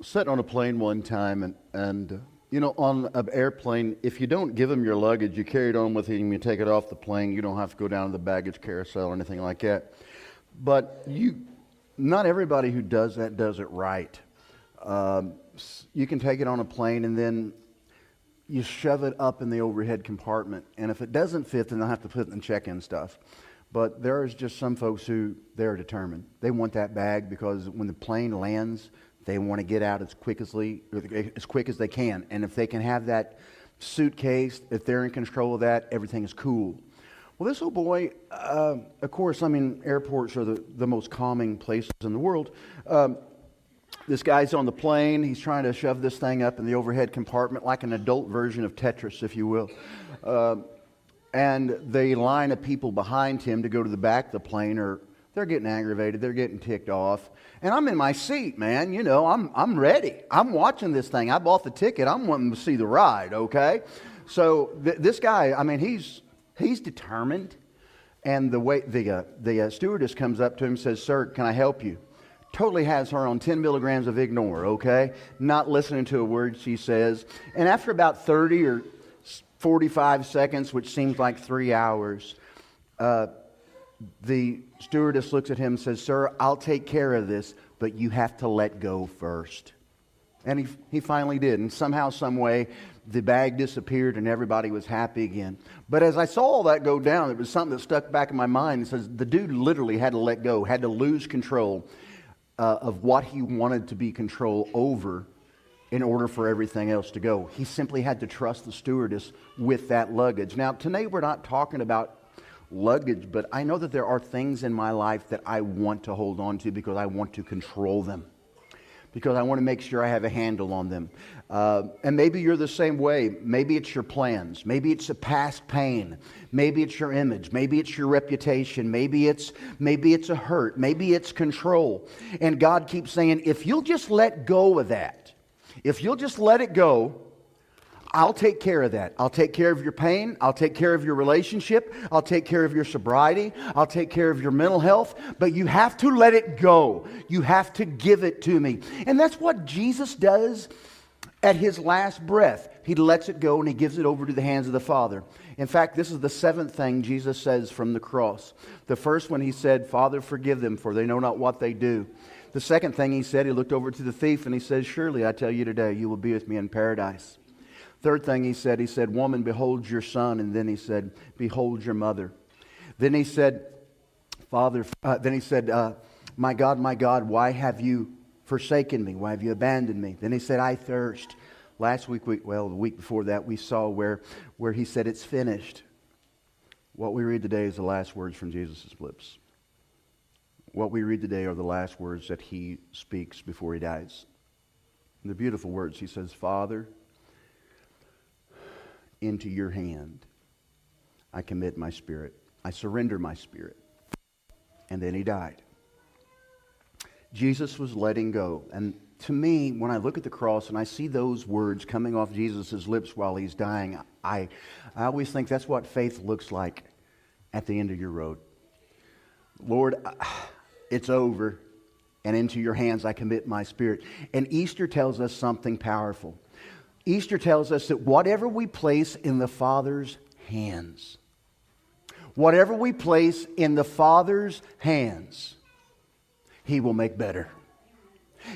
sitting on a plane one time, and on an airplane, if you don't give them your luggage, you carry it on with you and you take it off the plane. You don't have to go down to the baggage carousel or anything like that. But not everybody who does that does it right. You can take it on a plane and then you shove it up in the overhead compartment. And if it doesn't fit, then they'll have to put it in check-in stuff. But there's just some folks who they're determined. They want that bag because when the plane lands, they want to get out as quick as they can. And if they can have that suitcase, if they're in control of that, everything is cool. Well, this old boy, of course, airports are the most calming places in the world. This guy's on the plane. He's trying to shove this thing up in the overhead compartment like an adult version of Tetris, if you will. And the line of people behind him to go to the back of the plane they're getting aggravated. They're getting ticked off. And I'm in my seat, man. I'm ready. I'm watching this thing. I bought the ticket. I'm wanting to see the ride, okay? So this guy, he's determined. And the stewardess comes up to him and says, "Sir, can I help you?" Totally has her on 10 milligrams of ignore, okay? Not listening to a word she says. And after about 30 or 45 seconds, which seems like 3 hours, the stewardess looks at him and says, "Sir, I'll take care of this, but you have to let go first." And he finally did. And somehow, some way, the bag disappeared and everybody was happy again. But as I saw all that go down, it was something that stuck back in my mind. It says the dude literally had to let go, had to lose control of what he wanted to be control over in order for everything else to go. He simply had to trust the stewardess with that luggage. Now, tonight we're not talking about luggage, but I know that there are things in my life that I want to hold on to because I want to control them, because I want to make sure I have a handle on them. And maybe you're the same way. Maybe it's your plans. Maybe it's a past pain. Maybe it's your image. Maybe it's your reputation. Maybe it's a hurt. Maybe it's control. And God keeps saying, if you'll just let go of that, if you'll just let it go, I'll take care of that. I'll take care of your pain. I'll take care of your relationship. I'll take care of your sobriety. I'll take care of your mental health. But you have to let it go. You have to give it to me. And that's what Jesus does at his last breath. He lets it go and he gives it over to the hands of the Father. In fact, this is the seventh thing Jesus says from the cross. The first one he said, "Father, forgive them, for they know not what they do." The second thing he said, he looked over to the thief and he says, "Surely I tell you today, you will be with me in paradise." Third thing he said, "Woman, behold your son." And then he said, "Behold your mother." Then he said, my God, why have you forsaken me? Why have you abandoned me?" Then he said, "I thirst." The week before that, we saw where he said, "It's finished." What we read today is the last words from Jesus' lips. What we read today are the last words that he speaks before he dies. And the beautiful words, he says, "Father, into your hand I commit my spirit. I surrender my spirit." And then he died. Jesus was letting go. And to me, when I look at the cross and I see those words coming off Jesus' lips while he's dying, I always think that's what faith looks like at the end of your road. Lord, it's over, and into your hands I commit my spirit. And Easter tells us something powerful. Easter tells us that whatever we place in the Father's hands, whatever we place in the Father's hands, he will make better.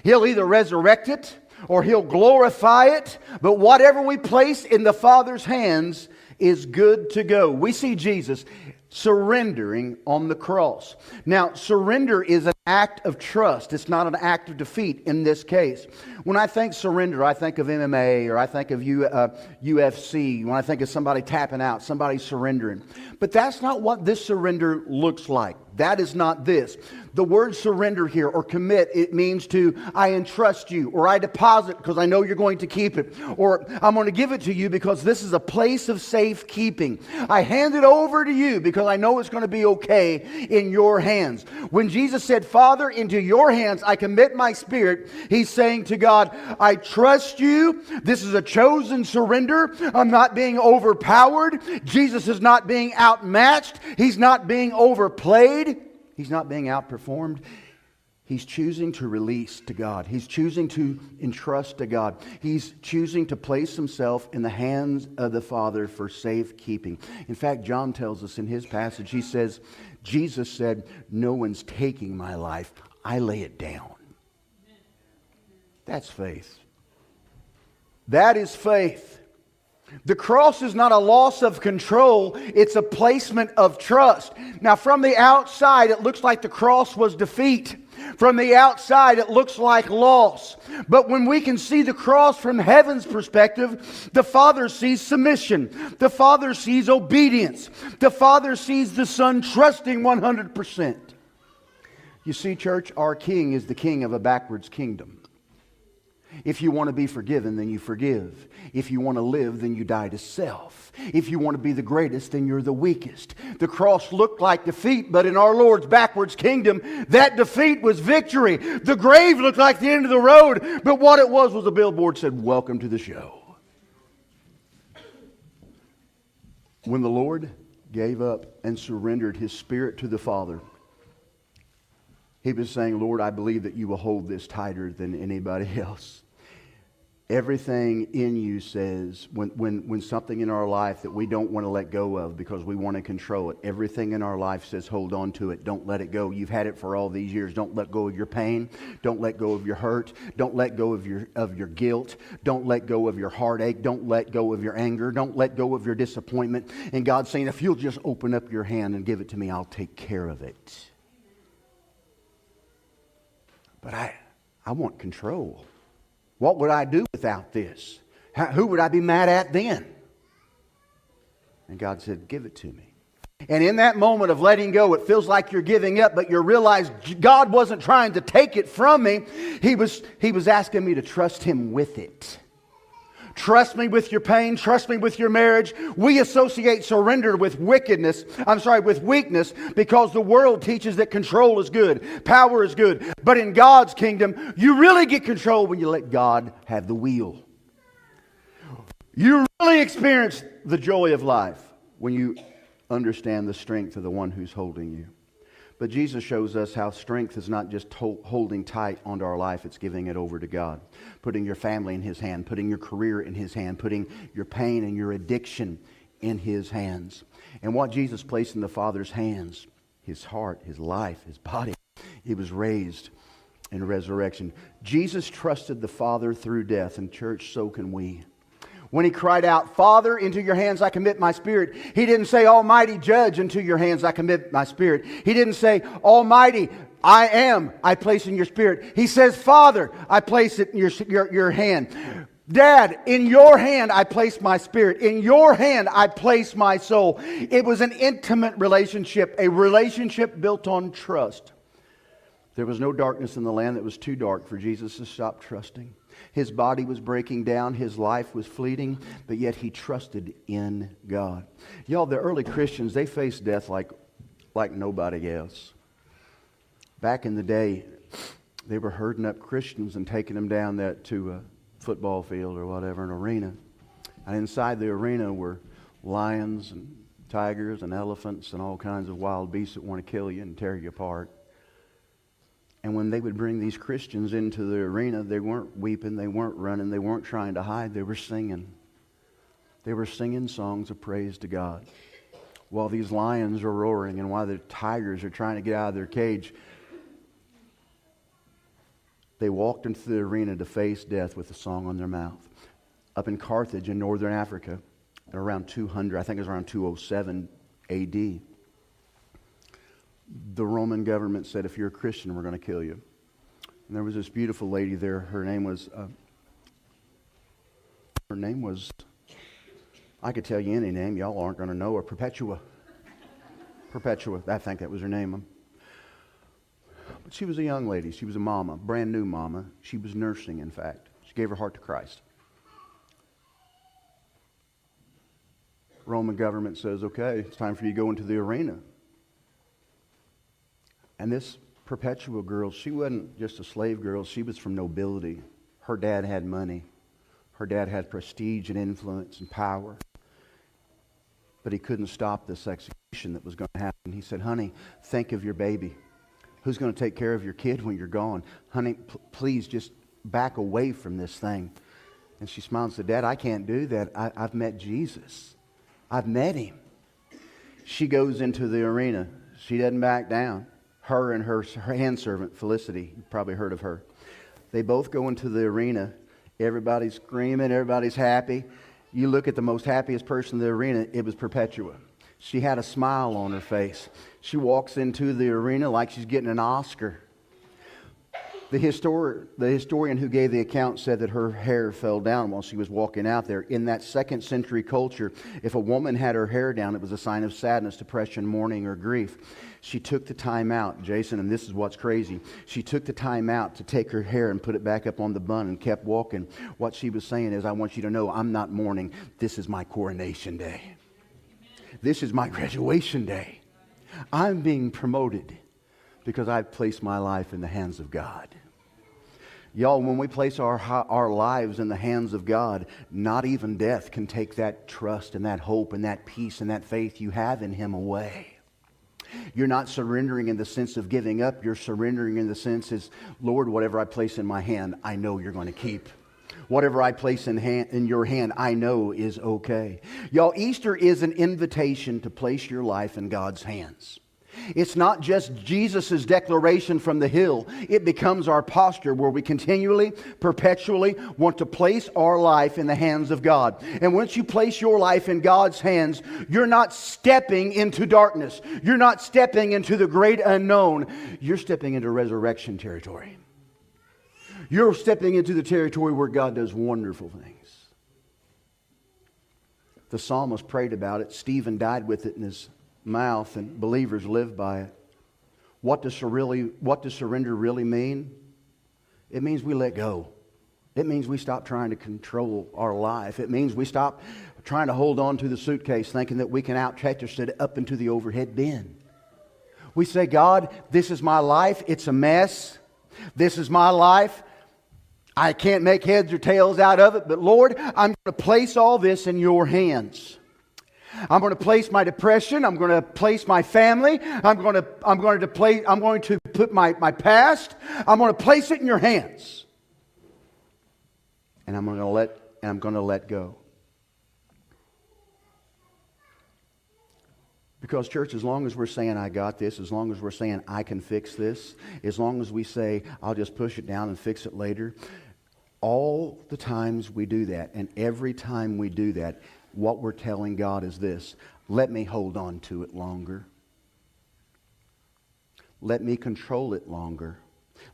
He'll either resurrect it or he'll glorify it, but whatever we place in the Father's hands is good to go. We see Jesus surrendering on the cross. Now, surrender is an act of trust. It's not an act of defeat in this case. When I think surrender, I think of MMA or I think of UFC. When I think of somebody tapping out, somebody surrendering. But that's not what this surrender looks like. That is not this. The word surrender here or commit, it means I entrust you, or I deposit because I know you're going to keep it, or I'm going to give it to you because this is a place of safekeeping. I hand it over to you because I know it's going to be okay in your hands. When Jesus said, "Father, into your hands I commit my spirit," he's saying to God, I trust you. This is a chosen surrender. I'm not being overpowered. Jesus is not being outmatched. He's not being overplayed. He's not being outperformed. He's choosing to release to God. He's choosing to entrust to God. He's choosing to place himself in the hands of the Father for safekeeping. In fact, John tells us in his passage, he says, Jesus said, "No one's taking my life. I lay it down." That's faith. That is faith. The cross is not a loss of control, it's a placement of trust. Now, from the outside, it looks like the cross was defeat. From the outside, it looks like loss. But when we can see the cross from heaven's perspective, the Father sees submission. The Father sees obedience. The Father sees the Son trusting 100%. You see, church, our King is the king of a backwards kingdom. If you want to be forgiven, then you forgive. If you want to live, then you die to self. If you want to be the greatest, then you're the weakest. The cross looked like defeat, but in our Lord's backwards kingdom, that defeat was victory. The grave looked like the end of the road, but what it was a billboard that said, "Welcome to the show." When the Lord gave up and surrendered His Spirit to the Father, He was saying, "Lord, I believe that you will hold this tighter than anybody else." Everything in you says, when something in our life that we don't want to let go of because we want to control it, everything in our life says, hold on to it. Don't let it go. You've had it for all these years. Don't let go of your pain. Don't let go of your hurt. Don't let go of your guilt. Don't let go of your heartache. Don't let go of your anger. Don't let go of your disappointment. And God's saying, if you'll just open up your hand and give it to me, I'll take care of it. But I want control. What would I do without this? Who would I be mad at then? And God said, "Give it to me." And in that moment of letting go, it feels like you're giving up, but you realize God wasn't trying to take it from me. He was asking me to trust Him with it. Trust me with your pain. Trust me with your marriage. We associate surrender with weakness because the world teaches that control is good. Power is good. But in God's kingdom, you really get control when you let God have the wheel. You really experience the joy of life when you understand the strength of the one who's holding you. But Jesus shows us how strength is not just holding tight onto our life, it's giving it over to God. Putting your family in His hand, putting your career in His hand, putting your pain and your addiction in His hands. And what Jesus placed in the Father's hands, His heart, His life, His body, it was raised in resurrection. Jesus trusted the Father through death, and church, so can we. When He cried out, "Father, into your hands I commit my spirit," He didn't say, "Almighty Judge, into your hands I commit my spirit." He didn't say, "Almighty, I place in your spirit." He says, "Father, I place it in your hand. Dad, in your hand I place my spirit. In your hand I place my soul." It was an intimate relationship, a relationship built on trust. There was no darkness in the land that was too dark for Jesus to stop trusting. His body was breaking down. His life was fleeting. But yet He trusted in God. Y'all, the early Christians, they faced death like nobody else. Back in the day, they were herding up Christians and taking them down to a football field or whatever, an arena. And inside the arena were lions and tigers and elephants and all kinds of wild beasts that want to kill you and tear you apart. And when they would bring these Christians into the arena, they weren't weeping, they weren't running, they weren't trying to hide, they were singing. They were singing songs of praise to God. While these lions are roaring and while the tigers are trying to get out of their cage, they walked into the arena to face death with a song on their mouth. Up in Carthage in northern Africa, around 200, I think it was around 207 A.D., the Roman government said, "If you're a Christian, we're going to kill you." And there was this beautiful lady there. Her name was, I could tell you any name. Y'all aren't going to know her. Perpetua. I think that was her name. But she was a young lady. She was a mama, brand new mama. She was nursing, in fact. She gave her heart to Christ. Roman government says, "Okay, it's time for you to go into the arena." And this Perpetua girl, she wasn't just a slave girl. She was from nobility. Her dad had money. Her dad had prestige and influence and power. But he couldn't stop this execution that was going to happen. He said, "Honey, think of your baby. Who's going to take care of your kid when you're gone? Honey, please just back away from this thing. And she smiled and said, Dad, I can't do that. I've met Jesus. I've met him. She goes into the arena. She doesn't back down. Her and her handservant, Felicity, you've probably heard of her. They both go into the arena. Everybody's screaming. Everybody's happy. You look at the most happiest person in the arena, it was Perpetua. She had a smile on her face. She walks into the arena like she's getting an Oscar. The historian who gave the account said that her hair fell down while she was walking out there. In that second century culture, if a woman had her hair down, it was a sign of sadness, depression, mourning, or grief. She took the time out, Jason, and this is what's crazy. She took the time out to take her hair and put it back up on the bun and kept walking. What she was saying is, I want you to know I'm not mourning. This is my coronation day. This is my graduation day. I'm being promoted because I've placed my life in the hands of God. Y'all, when we place our lives in the hands of God, not even death can take that trust and that hope and that peace and that faith you have in Him away. You're not surrendering in the sense of giving up. You're surrendering in the sense is, Lord, whatever I place in my hand, I know you're going to keep. Whatever I place in your hand, I know is okay. Y'all, Easter is an invitation to place your life in God's hands. It's not just Jesus' declaration from the hill. It becomes our posture where we continually, perpetually want to place our life in the hands of God. And once you place your life in God's hands, you're not stepping into darkness. You're not stepping into the great unknown. You're stepping into resurrection territory. You're stepping into the territory where God does wonderful things. The psalmist prayed about it. Stephen died with it in his mouth, and believers live by it. What does surrender really mean? It means we let go. It means we stop trying to control our life. It means we stop trying to hold on to the suitcase thinking that we can out-Tetris it up into the overhead bin. We say, God, this is my life. It's a mess. This is my life. I can't make heads or tails out of it, but Lord, I'm going to place all this in your hands. I'm going to place my depression. I'm going to place my family. I'm going to put my past. I'm going to place it in your hands. And I'm going to let go. Because, church, as long as we're saying, I got this, as long as we're saying, I can fix this, as long as we say, I'll just push it down and fix it later, all the times we do that, and every time we do that, what we're telling God is this: let me hold on to it longer. Let me control it longer.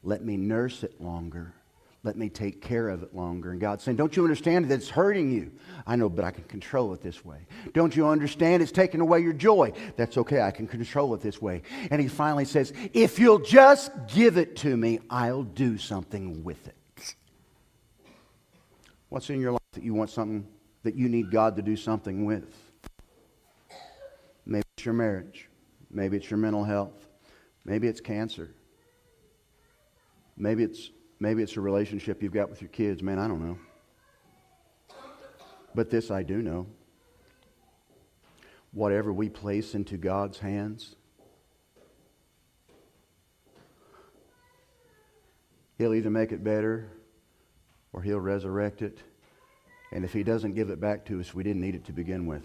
Let me nurse it longer. Let me take care of it longer. And God's saying, don't you understand that it's hurting you? I know, but I can control it this way. Don't you understand it's taking away your joy? That's okay, I can control it this way. And He finally says, if you'll just give it to me, I'll do something with it. What's in your life that you want something, that you need God to do something with? Maybe it's your marriage. Maybe it's your mental health. Maybe it's cancer. Maybe it's a relationship you've got with your kids. Man, I don't know. But this I do know. Whatever we place into God's hands, He'll either make it better or He'll resurrect it. And if He doesn't give it back to us, we didn't need it to begin with.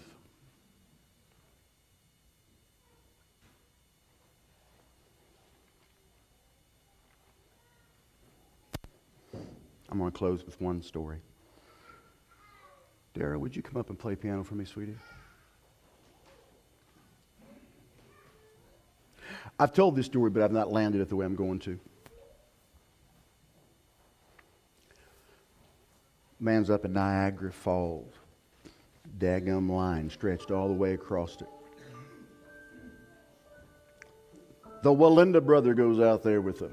I'm going to close with one story. Dara, would you come up and play piano for me, sweetie? I've told this story, but I've not landed it the way I'm going to. Man's up in Niagara Falls. Daggum line stretched all the way across it. The Walinda brother goes out there with a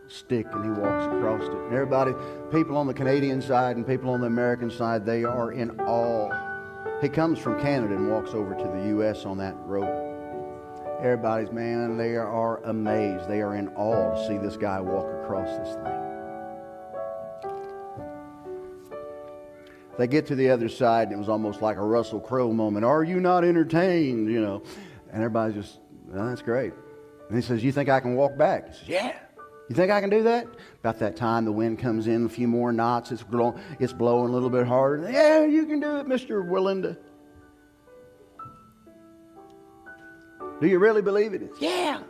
stick and he walks across it. And everybody, people on the Canadian side and people on the American side, they are in awe. He comes from Canada and walks over to the U.S. on that road. Everybody's, man, they are amazed. They are in awe to see this guy walk across this thing. They get to the other side and it was almost like a Russell Crowe moment. Are you not entertained? You know, and everybody's just, oh, that's great. And he says, you think I can walk back? He says, yeah. You think I can do that? About that time, the wind comes in, a few more knots. It's blowing a little bit harder. Yeah, you can do it, Mr. Willinda. Do you really believe it? Yeah.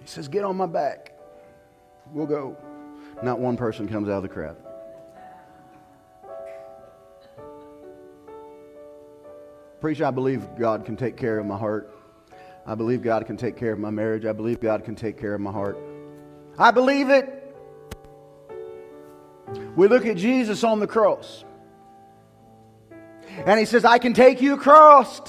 He says, get on my back. We'll go. Not one person comes out of the crowd. Preacher, I believe God can take care of my heart. I believe God can take care of my marriage. I believe God can take care of my heart. I believe it. We look at Jesus on the cross. And he says, I can take you across.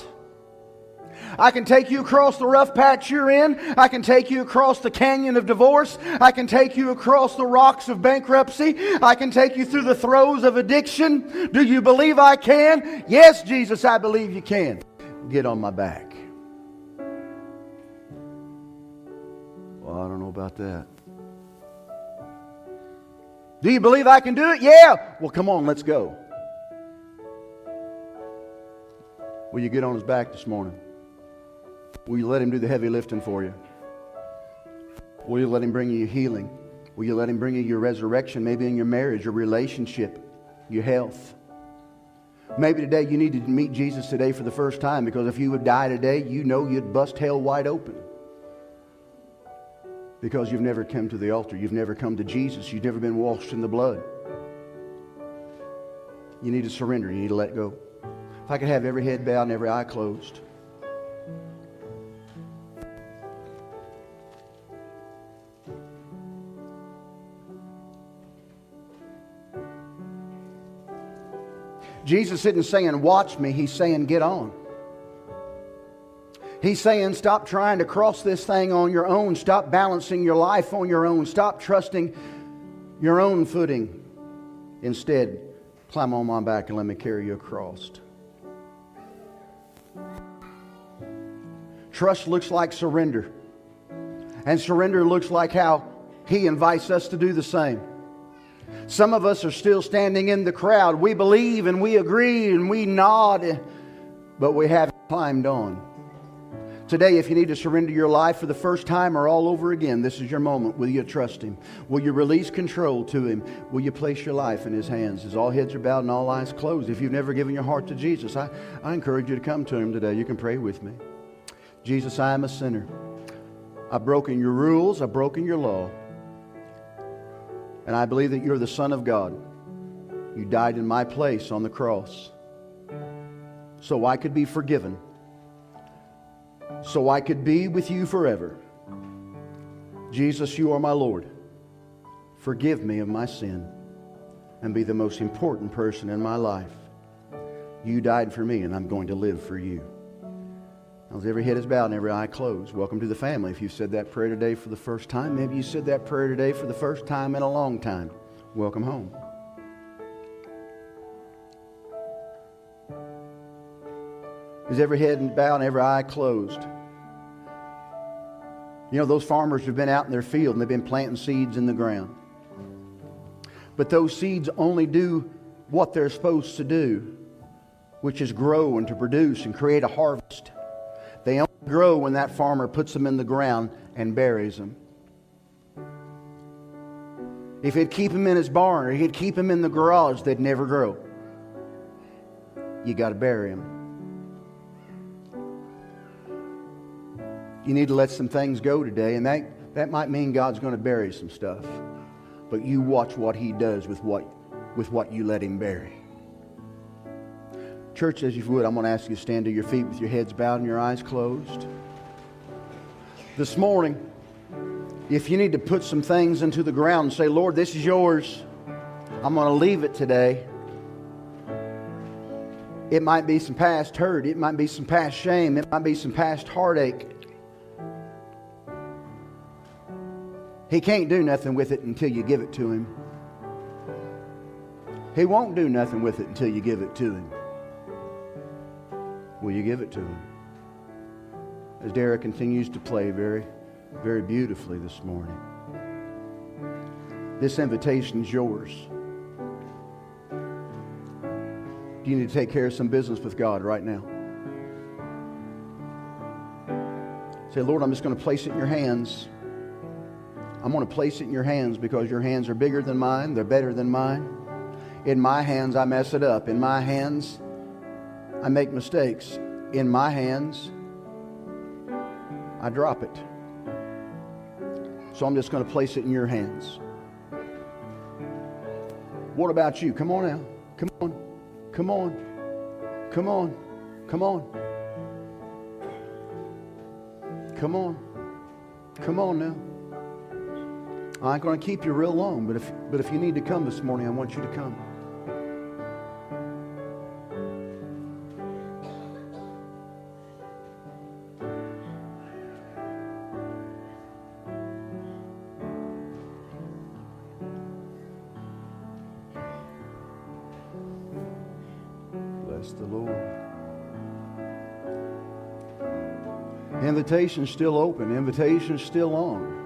I can take you across the rough patch you're in. I can take you across the canyon of divorce. I can take you across the rocks of bankruptcy. I can take you through the throes of addiction. Do you believe I can? Yes, Jesus, I believe you can. Get on my back. Well, I don't know about that. Do you believe I can do it? Yeah. Well, come on, let's go. Will you get on his back this morning? Will you let him do the heavy lifting for you? Will you let him bring you healing? Will you let him bring you your resurrection, maybe in your marriage, your relationship, your health? Maybe today you need to meet Jesus today for the first time, because if you would die today, you know you'd bust hell wide open. Because you've never come to the altar. You've never come to Jesus. You've never been washed in the blood. You need to surrender. You need to let go. If I could have every head bowed and every eye closed. Jesus isn't saying, watch me. He's saying, get on. He's saying, stop trying to cross this thing on your own. Stop balancing your life on your own. Stop trusting your own footing. Instead, climb on my back and let me carry you across. Trust looks like surrender. And surrender looks like how He invites us to do the same. Some of us are still standing in the crowd. We believe and we agree and we nod, but we haven't climbed on. Today, if you need to surrender your life for the first time or all over again, this is your moment. Will you trust Him? Will you release control to Him? Will you place your life in His hands? As all heads are bowed and all eyes closed, if you've never given your heart to Jesus, I encourage you to come to Him today. You can pray with me. Jesus, I am a sinner. I've broken your rules. I've broken your law. And I believe that you're the Son of God. You died in my place on the cross so I could be forgiven, so I could be with you forever. Jesus, you are my Lord. Forgive me of my sin and be the most important person in my life. You died for me, and I'm going to live for you. As every head is bowed and every eye closed, welcome to the family. If you said that prayer today for the first time, maybe you said that prayer today for the first time in a long time, welcome home. Is every head bowed and every eye closed? You know, those farmers have been out in their field and they've been planting seeds in the ground. But those seeds only do what they're supposed to do, which is grow and to produce and create a harvest. They only grow when that farmer puts them in the ground and buries them. If he'd keep them in his barn or he'd keep them in the garage, they'd never grow. You got to bury them. You need to let some things go today, and that might mean God's going to bury some stuff. But you watch what He does with what you let Him bury. Church, as you would, I'm going to ask you to stand to your feet with your heads bowed and your eyes closed. This morning, if you need to put some things into the ground and say, Lord, this is yours. I'm going to leave it today. It might be some past hurt. It might be some past shame. It might be some past heartache. He can't do nothing with it until you give it to Him. He won't do nothing with it until you give it to Him. Will you give it to Him? As Derek continues to play very, very beautifully this morning. This invitation is yours. Do you need to take care of some business with God right now? Say, Lord, I'm just going to place it in your hands. I'm going to place it in your hands because your hands are bigger than mine. They're better than mine. In my hands, I mess it up. In my hands, I make mistakes. In my hands, I drop it. So I'm just going to place it in your hands. What about you? Come on now. Come on. Come on. Come on. Come on. Come on. Come on now. I ain't going to keep you real long, but if you need to come this morning, I want you to come. Bless the Lord. Invitation's still open. Invitation's still on.